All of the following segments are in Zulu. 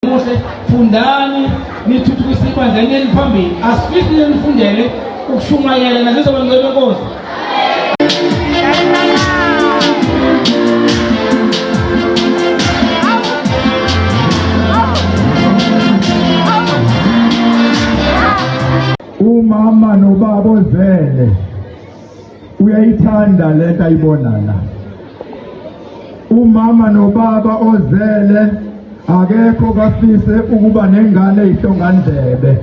Muhle fundani nithuthukise ibandla leli phambili. Asifisi nifundele ukushumayela nazo zobangcwele benkosi. Umama nobaba ozele uyayithanda lento ayibona la. Umama nobaba ozele akekho kafise ukuba nengane eyihlongandlebe,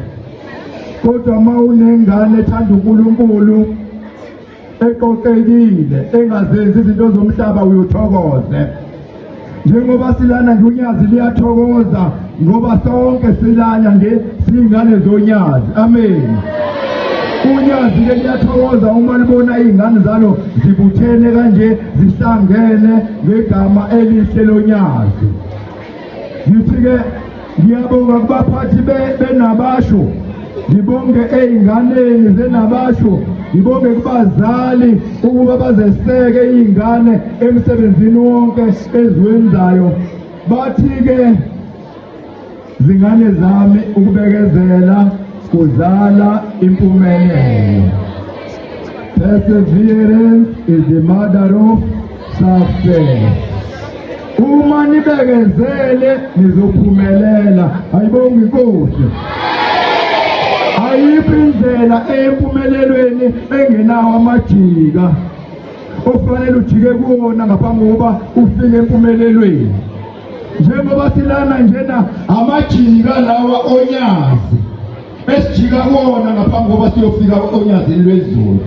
kodwa uma unengane ethanda uNkulunkulu eqoqekile engazenzi izinto zomhlaba uyothokoze. Njengoba silana nje unyazi liyathokoza ngoba sonke silanya nje singane zonyazi. Amen. Unyazi ke liyathokoza uma libona izingane zalo zibuthene kanje zihlangene ngegama elihle lonyazi. Ngithi-ke ngiyabonga kubaphathi benabasho, ngibonge ey'nganeni zenabasho, ngibonge kubazali ukuba bazeseke iy'ngane emsebenzini wonke eziwenzayo. Bathi-ke zingane zami ukubekezela kuzala impumelelo. Perseverance is the mother of success. Uma nibekezele nizophumelela. Ayibonge inkosi. Ayiphi indlela empumelelweni engenawo amajika ofanele ujike kuwona ngaphambi kokuba ufike empumelelweni. Njengoba silana njena amajika lawa onyazi esijika kuwona ngaphambi kokuba siyofika onyazini lwezulu.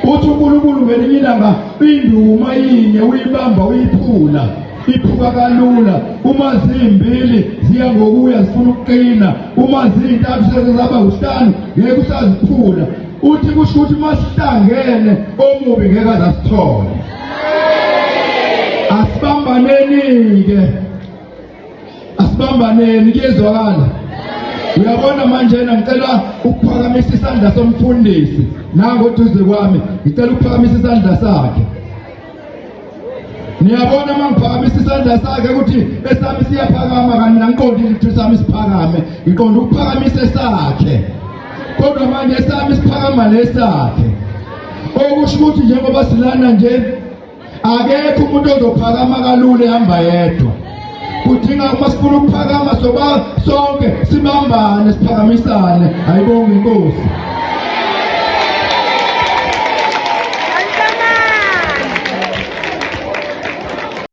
Uthi uNkulunkulu ngelinye ilanga induma yinye uyibamba uyiphula, iphuka kalula. Uma zimbili ziya ngokuya zifuna ukuqina, uma zintathu sezaba usihlanu ngeke usaziphula. Uthi kusho ukuthi masihlangene omubi ngeke azasithola. Asibambaneni-ke, asibambaneni, kuyezwakala. Uyabona manje ngicela ukuphakamisa isandla somfundisi nangoduze kwami, ngicela ukuphakamisa isandla sakhe. Niyabona mangiphakamisa isandla sakhe ukuthi esami siyaphakama kanti nangiqondi ukuthi sami siphakame, ngiqonda ukuphakamisa sakhe. Kodwa manje esami siphakama lesakhe. Okusho ukuthi njengoba silana nje akekho umuntu ozophakama kalule ehamba yedwa. Kudinga uma sifuna ukuphakama soba sonke sibambane siphakamisane. Ayibonge inkosi.